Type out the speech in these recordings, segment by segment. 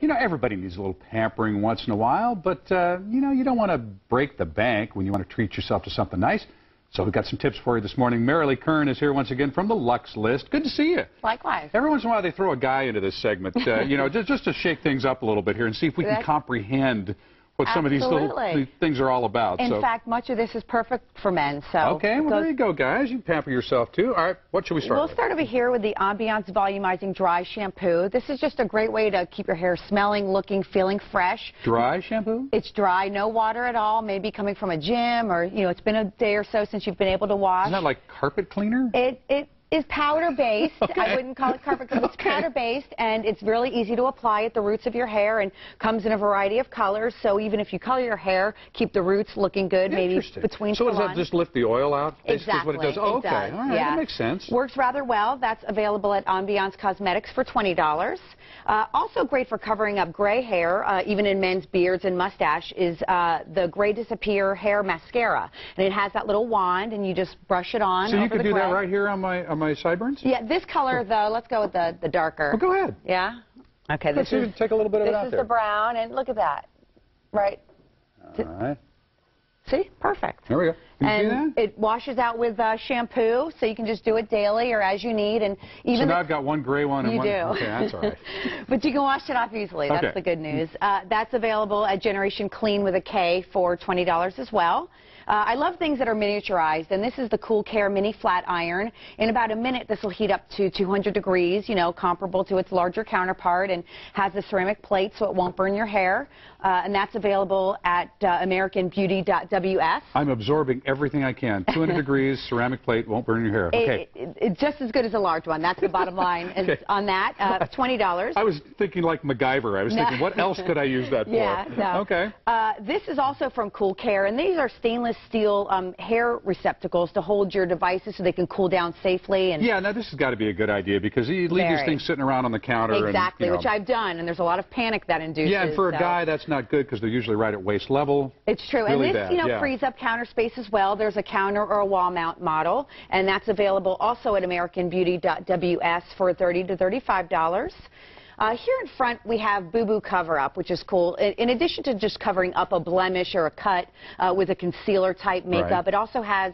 You know, everybody needs a little pampering once in a while, but, you know, you don't want to break the bank when you want to treat yourself to something nice. So we've got some tips for you this morning. Marilee Kern is here once again from the Lux List. Good to see you. Likewise. Every once in a while they throw a guy into this segment, you know, just to shake things up a little bit here and see if we can comprehend what some of these little things are all about. In fact, much of this is perfect for men. So okay, well, there you go, guys. You can pamper yourself, too. All right, what should we start with? We'll start over here with the Ambiance Volumizing Dry Shampoo. This is just a great way to keep your hair smelling, looking, feeling fresh. Dry shampoo? It's dry, no water at all, maybe coming from a gym or, you know, it's been a day or so since you've been able to wash. Isn't that like carpet cleaner? It is powder-based. Okay. I wouldn't call it carpet because it's powder-based, and it's really easy to apply at the roots of your hair and comes in a variety of colors. So even if you color your hair, keep the roots looking good, maybe between So does that just lift the oil out? Exactly. What it does? Oh, okay. Does. All right, yeah. That makes sense. Works rather well. That's available at Ambiance Cosmetics for $20. Also great for covering up gray hair, even in men's beards and mustache, is the Gray Disappear Hair Mascara. And it has that little wand, and you just brush it on. So you could do that right here on my sideburns? Yeah, this color, though, let's go with the darker. Well, go ahead. Yeah? Okay, let's take a little bit of it out there. This is the brown, and look at that. Right. All right. See? Perfect. There we go. And it washes out with shampoo, so you can just do it daily or as you need. And even so now I've got one gray one and one. You do. Okay, that's all right. But you can wash it off easily. That's the good news. That's available at Generation Clean with a K for $20 as well. I love things that are miniaturized, and this is the Cool Care Mini Flat Iron. In about a minute, this will heat up to 200 degrees, you know, comparable to its larger counterpart, and has a ceramic plate so it won't burn your hair. And that's available at AmericanBeauty.ws. I'm absorbing everything I can. 200 degrees, ceramic plate, won't burn your hair. Okay. It's just as good as a large one. That's the bottom line on that. $20. I was thinking like MacGyver. I was thinking, what else could I use that for? Yeah, no. Okay. This is also from Cool Care, and these are stainless steel hair receptacles to hold your devices so they can cool down safely. And yeah, now this has got to be a good idea because you leave these things sitting around on the counter. Exactly, and, you know, which I've done, and there's a lot of panic that induces. Yeah, and for a guy, that's not good because they're usually right at waist level. It's true, really and this, bad. you know, frees up counter space as well. There's a counter or a wall mount model, and that's available also at AmericanBeauty.ws for $30 to $35. Here in front, we have Boo Boo Cover Up, which is cool. In addition to just covering up a blemish or a cut with a concealer-type makeup, it also has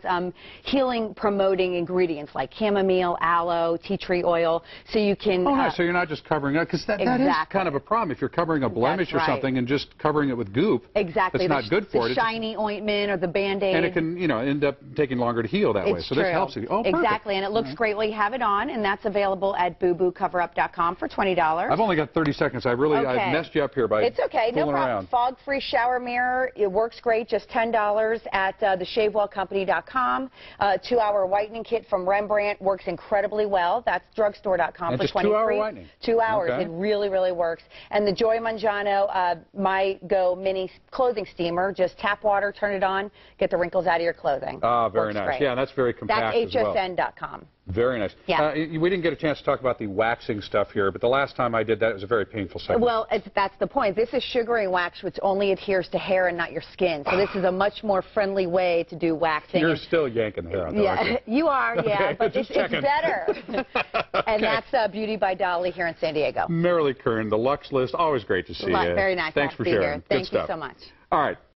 healing-promoting ingredients like chamomile, aloe, tea tree oil, so you can... Oh, nice. So you're not just covering up, because that is kind of a problem. If you're covering a blemish or something and just covering it with goop, it's not good for it. The shiny ointment or the Band-Aid. And it can, you know, end up taking longer to heal that way. So this helps you. Oh, perfect. Exactly, and it looks great while you have it on, and that's available at booboocoverup.com for $20. I've only got 30 seconds. I've messed you up here by It's okay, no problem. Around. Fog-free shower mirror. It works great, just $10 at theshavewellcompany.com. 2-hour whitening kit from Rembrandt works incredibly well. That's drugstore.com for $23. 2-hour whitening? 2 hours. Okay. It really, really works. And the Joy Mangiano My Go Mini Clothing Steamer. Just tap water, turn it on, get the wrinkles out of your clothing. Ah, very nice. Great. Yeah, that's very compact as well. That's hsn.com. Very nice. Yeah. We didn't get a chance to talk about the waxing stuff here, but the last time I did that, it was a very painful segment. Well, that's the point. This is sugaring wax, which only adheres to hair and not your skin. So this is a much more friendly way to do waxing. You're still yanking the hair out, though, aren't you? You are, yeah, okay, but it's better. And that's Beauty by Dolly here in San Diego. Marilee Kern, the Lux List. Always great to see you. Very nice. Thanks for sharing. Thank you so much. All right.